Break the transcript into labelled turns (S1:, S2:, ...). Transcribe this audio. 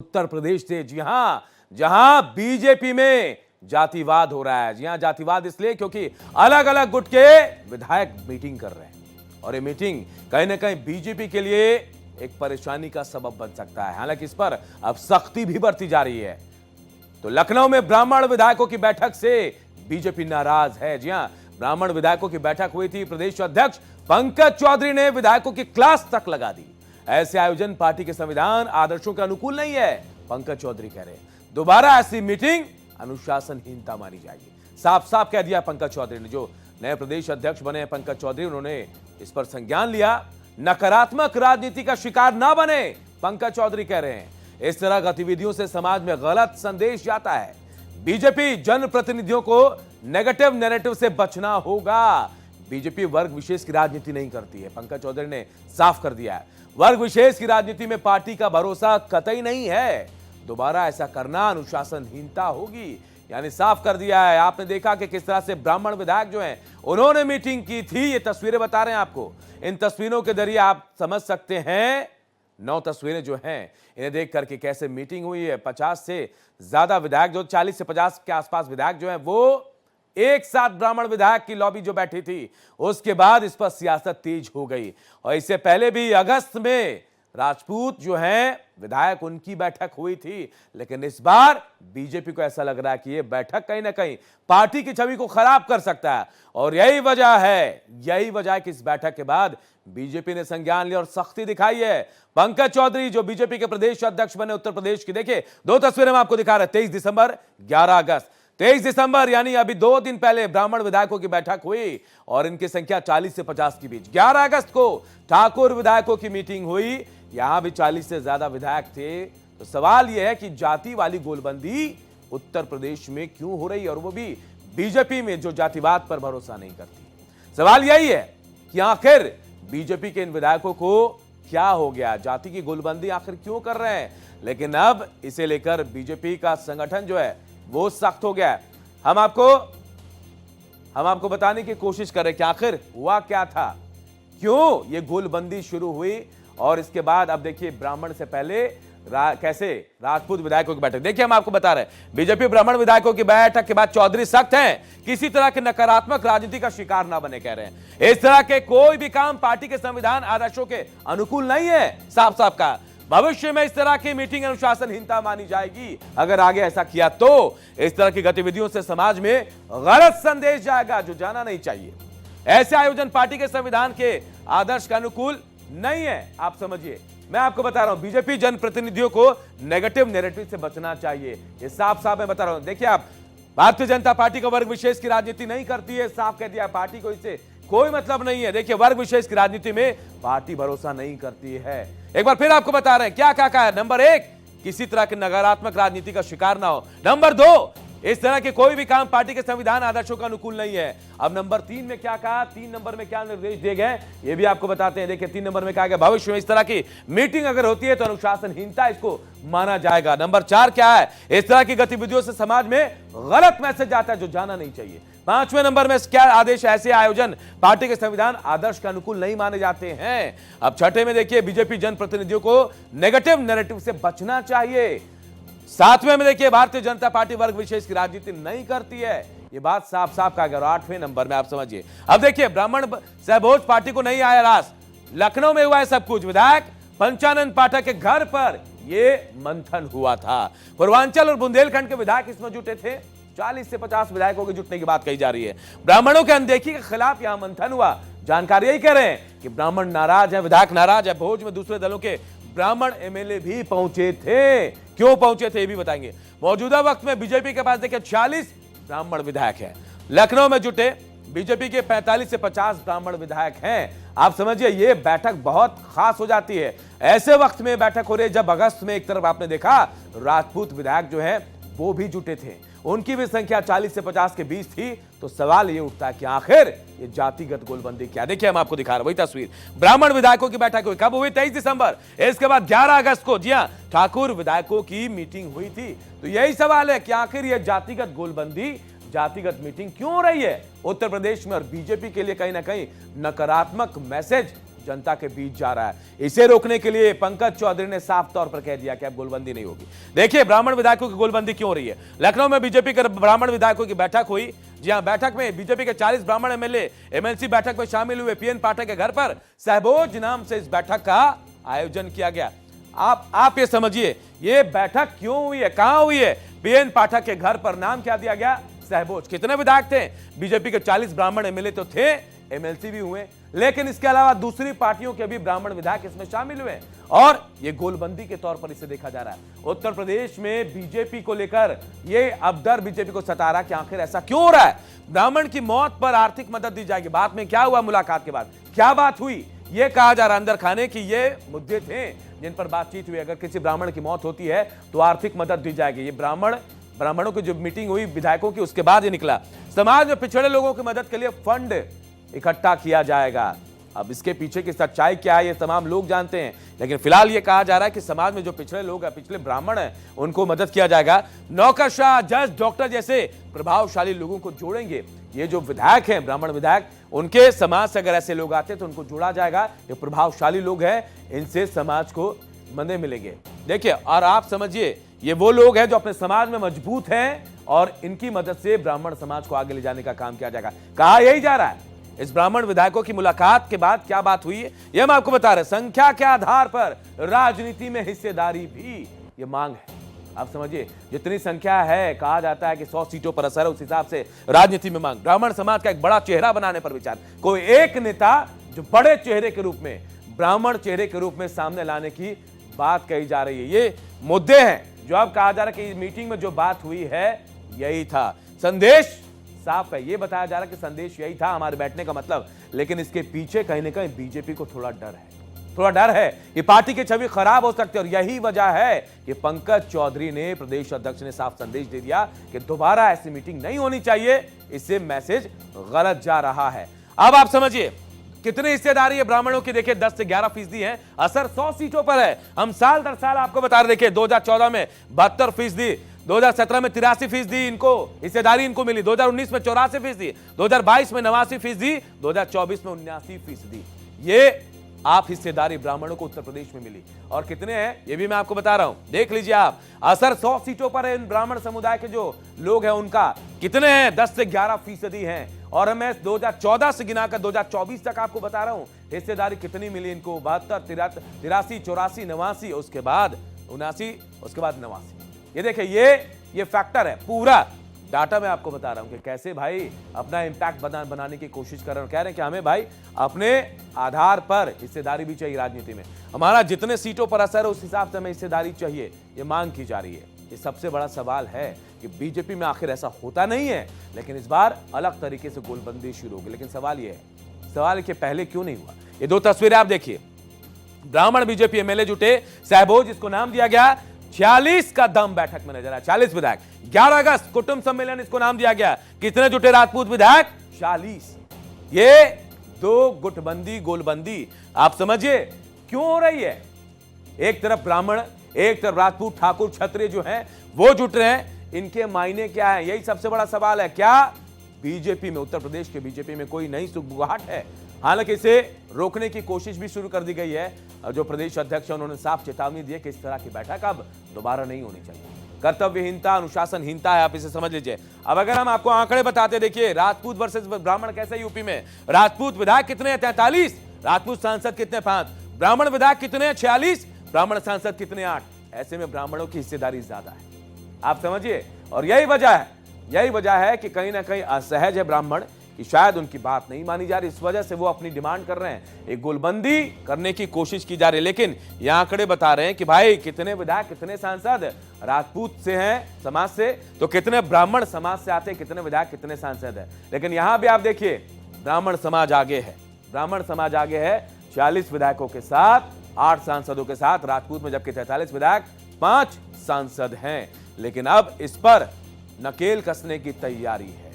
S1: उत्तर प्रदेश से। जी हां, जहां बीजेपी में जातिवाद हो रहा है। जी हां, जातिवाद इसलिए क्योंकि अलग अलग गुट के विधायक मीटिंग कर रहे हैं और ये मीटिंग कहीं ना कहीं बीजेपी के लिए एक परेशानी का सबब बन सकता है। हालांकि इस पर अब सख्ती भी बरती जा रही है। तो लखनऊ में ब्राह्मण विधायकों की बैठक से बीजेपी नाराज है। जी हां, ब्राह्मण विधायकों की बैठक हुई थी। प्रदेश अध्यक्ष पंकज चौधरी ने विधायकों की क्लास तक लगा दी। ऐसे आयोजन पार्टी के संविधान आदर्शों के अनुकूल नहीं है, पंकज चौधरी कह रहे हैं। दोबारा ऐसी मीटिंग अनुशासनहीनता मानी जाएगी। साफ साफ कह दिया पंकज चौधरी ने। जो नए प्रदेश अध्यक्ष बने हैं पंकज चौधरी, उन्होंने इस पर संज्ञान लिया। नकारात्मक राजनीति का शिकार ना बने, पंकज चौधरी कह रहे हैं। इस तरह गतिविधियों से समाज में गलत संदेश जाता है। बीजेपी जनप्रतिनिधियों को नेगेटिव नैरेटिव से बचना होगा। बीजेपी वर्ग विशेष की राजनीति नहीं करती है, पंकज चौधरी ने साफ कर दिया है। वर्ग विशेष की राजनीति में पार्टी का भरोसा कतई नहीं है। दोबारा ऐसा करना अनुशासनहीनता होगी, यानी साफ कर दिया है। आपने देखा कि किस तरह से ब्राह्मण विधायक जो हैं, उन्होंने मीटिंग की थी। ये तस्वीरें बता रहे हैं आपको। इन तस्वीरों के जरिए आप समझ सकते हैं, 9 तस्वीरें जो हैं, इन्हें देख करके कैसे मीटिंग हुई है। 50 से ज्यादा विधायक, जो 40 से 50 के आसपास विधायक जो हैं, वो एक साथ ब्राह्मण विधायक की लॉबी जो बैठी थी, उसके बाद इस पर सियासत तेज हो गई। और इससे पहले भी अगस्त में राजपूत जो हैं विधायक, उनकी बैठक हुई थी। लेकिन इस बार बीजेपी को ऐसा लग रहा है कि यह बैठक कहीं ना कहीं पार्टी की छवि को खराब कर सकता है। और यही वजह है कि इस बैठक के बाद बीजेपी ने संज्ञान लिया और सख्ती दिखाई है। पंकज चौधरी जो बीजेपी के प्रदेश अध्यक्ष बने उत्तर प्रदेश की, देखिए 2 तस्वीरें हम आपको दिखा रहे हैं। 23 दिसंबर 11 अगस्त। 23 दिसंबर यानी अभी 2 दिन पहले ब्राह्मण विधायकों की बैठक हुई और इनकी संख्या 40 से 50 के बीच। 11 अगस्त को ठाकुर विधायकों की मीटिंग हुई, यहां भी 40 से ज्यादा विधायक थे। तो सवाल यह है कि जाति वाली गोलबंदी उत्तर प्रदेश में क्यों हो रही है, और वो भी बीजेपी में जो जातिवाद पर भरोसा नहीं करती। सवाल यही है कि आखिर बीजेपी के इन विधायकों को क्या हो गया, जाति की गोलबंदी आखिर क्यों कर रहे हैं। लेकिन अब इसे लेकर बीजेपी का संगठन जो है वो सख्त हो गया है। हम आपको बताने की कोशिश कर रहे कि आखिर हुआ क्या था, क्यों ये गोलबंदी शुरू हुई। और इसके बाद अब देखिए, ब्राह्मण से पहले कैसे राजपूत विधायकों की बैठक। देखिए हम आपको बता रहे हैं, बीजेपी ब्राह्मण विधायकों की बैठक के बाद चौधरी सख्त हैं, किसी तरह के नकारात्मक राजनीति का शिकार ना बने, कह रहे हैं। इस तरह के कोई भी काम पार्टी के संविधान आदर्शों के अनुकूल नहीं है। साफ साफ कहा, भविष्य में इस तरह की मीटिंग अनुशासनहीनता मानी जाएगी। अगर आगे ऐसा किया तो इस तरह की गतिविधियों से समाज में गलत संदेश जाएगा, जो जाना नहीं चाहिए। ऐसे आयोजन पार्टी के संविधान के आदर्श के अनुकूल नहीं है। आप समझिए, मैं आपको बता रहा हूं, बीजेपी जनप्रतिनिधियों को नेगेटिव नैरेटिव से बचना चाहिए। ये साफ साफ मैं बता रहा हूं। देखिए आप, भारतीय जनता पार्टी का वर्ग विशेष की राजनीति नहीं करती है, साफ कह दिया। पार्टी को इससे कोई मतलब नहीं है। देखिए, वर्ग विशेष की राजनीति में पार्टी भरोसा नहीं करती है। एक बार फिर आपको बता रहे हैं क्या कहा है। नंबर 1, किसी तरह की नकारात्मक राजनीति का शिकार ना हो। नंबर 2, इस तरह के कोई भी काम पार्टी के संविधान आदर्शों का अनुकूल नहीं है। अब नंबर 3 में क्या कहा, 3 नंबर में क्या निर्देश दिए गए, ये भी आपको बताते हैं। देखिए 3 नंबर में कहा गया, भविष्य में इस तरह की मीटिंग अगर होती है तो अनुशासनहीनता इसको माना जाएगा। नंबर 4 क्या है, इस तरह की गतिविधियों से समाज में गलत मैसेज जाता है, जो जाना नहीं चाहिए। 5वें नंबर में क्या आदेश, ऐसे आयोजन पार्टी के संविधान आदर्श के अनुकूल नहीं माने जाते हैं। अब 6ठे में देखिए, बीजेपी जनप्रतिनिधियों को नेगेटिव नैरेटिव से बचना चाहिए। 7वें में देखिए, भारतीय जनता पार्टी वर्ग विशेष की राजनीति नहीं करती है। ये बात साफ साफ कहा गया। 8वें नंबर में आप समझिए, अब देखिए, ब्राह्मण सहभोज पार्टी को नहीं आया रास। लखनऊ में हुआ है सब कुछ। विधायक पंचानन पाठक के घर पर यह मंथन हुआ था। पूर्वांचल और बुंदेलखंड के विधायक इसमें जुटे थे। 40 से 50 विधायकों के जुटने की बात कही जा रही है। ब्राह्मणों के अनदेखी के खिलाफ यहां मंथन हुआ। जानकारी यही कह रहे हैं कि ब्राह्मण नाराज है, विधायक नाराज है। भोज में दूसरे दलों के ब्राह्मण एमएलए भी पहुंचे थे। क्यों पहुंचे थे ये भी बताएंगे। मौजूदा वक्त में बीजेपी के पास देखिए 40 ब्राह्मण विधायक हैं। लखनऊ में जुटे बीजेपी के 45 से 50 ब्राह्मण विधायक हैं। आप समझिए, ये बैठक बहुत खास हो जाती है। ऐसे वक्त में बैठक हो रही है जब अगस्त में एक तरफ आपने देखा राजपूत विधायक जो है वो भी जुटे थे, उनकी भी संख्या 40 से 50 के बीच थी। तो सवाल ये उठता है कि आखिर ये जातिगत गोलबंदी क्या। देखिए हम आपको दिखा रहे हैं वही तस्वीर। ब्राह्मण विधायकों की बैठक हुई, कब हुई, 23 दिसंबर। इसके बाद 11 अगस्त को, जी हां, ठाकुर विधायकों की मीटिंग हुई थी। तो यही सवाल है कि आखिर ये जातिगत गोलबंदी, जातिगत मीटिंग क्यों हो रही है उत्तर प्रदेश में, और बीजेपी के लिए कहीं ना कहीं नकारात्मक मैसेज जनता के बीच जा रहा है। इसे रोकने के लिए पंकज चौधरी ने साफ तौर पर कह दिया कि अब गोलबंदी नहीं होगी। देखिए ब्राह्मण विधायकों की गोलबंदी क्यों हो रही है। लखनऊ में बीजेपी के ब्राह्मण विधायकों की बैठक हुई। जी हां, बैठक में बीजेपी के 40 ब्राह्मण एमएलए एमएलसी बैठक में शामिल हुए। पीएन पाठक के घर पर सहभोज नाम से इस बैठक का आयोजन किया गया। आप ये समझिए, ये बैठक क्यों हुई है, कहां हुई है? पीएन पाठक के घर पर। नाम क्या दिया गया? सहभोज। कितने विधायक थे? बीजेपी के 40 ब्राह्मण एमएलए तो थे, एमएलसी भी हुए, लेकिन इसके अलावा दूसरी पार्टियों के भी ब्राह्मण विधायक इसमें शामिल हुए और ये गोलबंदी के तौर पर इसे देखा जा रहा है। उत्तर प्रदेश में बीजेपी को लेकर ये अब डर बीजेपी को सता रहा कि आखिर ऐसा क्यों हो रहा है। ब्राह्मण की मौत पर आर्थिक मदद दी जाएगी। बात में क्या हुआ? मुलाकात के बाद क्या बात हुई ये कहा जा रहा अंदर खाने की ये मुद्दे थे जिन पर बातचीत हुई। अगर किसी ब्राह्मण की मौत होती है तो आर्थिक मदद दी जाएगी। ये ब्राह्मणों की जो मीटिंग हुई विधायकों की, उसके बाद ये निकला। समाज में पिछड़े लोगों की मदद के लिए फंड इकट्ठा किया जाएगा। अब इसके पीछे की सच्चाई क्या है ये तमाम लोग जानते हैं, लेकिन फिलहाल ये कहा जा रहा है कि समाज में जो पिछड़े लोग हैं, पिछले ब्राह्मण हैं, उनको मदद किया जाएगा। नौकरशाह, जज, डॉक्टर जैसे प्रभावशाली लोगों को जोड़ेंगे। ये जो विधायक हैं, ब्राह्मण विधायक, उनके समाज से अगर ऐसे लोग आते हैं तो उनको जोड़ा जाएगा। ये प्रभावशाली लोग हैं, इनसे समाज को मदद मिलेंगे। देखिए, और आप समझिए, ये वो लोग हैं जो अपने समाज में मजबूत हैं और इनकी मदद से ब्राह्मण समाज को आगे ले जाने का काम किया जाएगा। कहा यही जा रहा है। इस ब्राह्मण विधायकों की मुलाकात के बाद क्या बात हुई है यह हम आपको बता रहे हैं। संख्या के आधार पर राजनीति में हिस्सेदारी भी ये मांग है। आप समझिए, जितनी संख्या है, कहा जाता है कि 100 सीटों पर असर है, उस हिसाब से राजनीति में मांग। ब्राह्मण समाज का एक बड़ा चेहरा बनाने पर विचार। कोई एक नेता जो बड़े चेहरे के रूप में, ब्राह्मण चेहरे के रूप में सामने लाने की बात कही जा रही है। ये मुद्दे हैं जो अब कहा जा रहा है कि इस मीटिंग में जो बात हुई है यही था। संदेश साफ है, ये बताया जा रहा है कि संदेश यही था, हमारे बैठने का मतलब। लेकिन इसके पीछे कहीं ना कहीं बीजेपी को थोड़ा डर है कि पार्टी की छवि खराब हो सकती है। और यही वजह है कि पंकज चौधरी ने, प्रदेश अध्यक्ष ने साफ संदेश दे दिया कि दोबारा ऐसी मीटिंग नहीं होनी चाहिए। इससे मैसेज गलत जा रहा है। अब आप समझिए कितनी हिस्सेदारी है ब्राह्मणों की। देखिए 10 से 11% है, असर 100 सीटों पर है। हम साल दर साल आपको बता रहे, देखिए 2014 में 72%, 2017 में 83% इनको हिस्सेदारी इनको मिली, 2019 में 84%, 2022 में 89%, 2024 में 79%। ये आप हिस्सेदारी ब्राह्मणों को उत्तर प्रदेश में मिली। और कितने हैं ये भी मैं आपको बता रहा हूं, देख लीजिए आप। असर 100 सीटों पर है। इन ब्राह्मण समुदाय के जो लोग हैं उनका कितने हैं? 10 से 11% हैं। और मैं 2014 से गिनाकर 2024 तक आपको बता रहा हूं हिस्सेदारी कितनी मिली इनको। 72, 83, 84, 89, उसके बाद 79, उसके बाद 89। ये देखिए, ये फैक्टर है। पूरा डाटा मैं आपको बता रहा हूं कि कैसे भाई अपना इंपैक्ट बनाने की कोशिश कर रहे हैं। कह रहे हैं कि हमें भाई अपने आधार पर हिस्सेदारी भी चाहिए राजनीति में। हमारा जितने सीटों पर असर है उस हिसाब से हमें हिस्सेदारी चाहिए, ये मांग की जा रही है। ये सबसे बड़ा सवाल है कि बीजेपी में आखिर ऐसा होता नहीं है, लेकिन इस बार अलग तरीके से गोलबंदी शुरू होगी। लेकिन सवाल ये है, सवाल कि पहले क्यों नहीं हुआ। ये दो तस्वीरें आप देखिए। ब्राह्मण बीजेपी एमएलए जुटे, सहभोज इसको नाम दिया गया। 46 का दम बैठक में नजर आया, 40 विधायक। 11 अगस्त कुटुंब सम्मेलन इसको नाम दिया गया। कितने जुटे राजपूत विधायक? 40। ये दो गुटबंदी, गोलबंदी आप समझिए क्यों हो रही है। एक तरफ ब्राह्मण, एक तरफ राजपूत, ठाकुर, क्षत्रिय जो हैं वो जुट रहे हैं। इनके मायने क्या है, यही सबसे बड़ा सवाल है। क्या बीजेपी में, उत्तर प्रदेश के बीजेपी में कोई नई सुगबुगाहट है? हालांकि इसे रोकने की कोशिश भी शुरू कर दी गई है। जो प्रदेश अध्यक्ष है उन्होंने साफ चेतावनी दी है कि इस तरह की बैठक अब दोबारा नहीं होनी चाहिए। कर्तव्यहीनता, अनुशासनहीनता है, आप इसे समझ लीजिए। अब अगर हम आपको आंकड़े बताते, देखिए राजपूत वर्सेस ब्राह्मण कैसे यूपी में। राजपूत विधायक कितने हैं? 43। राजपूत सांसद कितने? 5। ब्राह्मण विधायक कितने हैं? 46। ब्राह्मण सांसद कितने? 8। ऐसे में ब्राह्मणों की हिस्सेदारी ज्यादा है, आप समझिए। और यही वजह है कि कहीं ना कहीं असहज है ब्राह्मण कि शायद उनकी बात नहीं मानी जा रही। इस वजह से वो अपनी डिमांड कर रहे हैं, एक गोलबंदी करने की कोशिश की जा रही है। लेकिन ये आंकड़े बता रहे हैं कि भाई कितने विधायक, कितने सांसद राजपूत से हैं समाज से, तो कितने ब्राह्मण समाज से आते हैं, कितने विधायक, कितने सांसद है। लेकिन यहां भी आप देखिए ब्राह्मण समाज आगे है। ब्राह्मण समाज आगे है 40 विधायकों के साथ, 8 सांसदों के साथ। राजपूत में जबकि 43 विधायक, 5 सांसद हैं। लेकिन अब इस पर नकेल कसने की तैयारी है।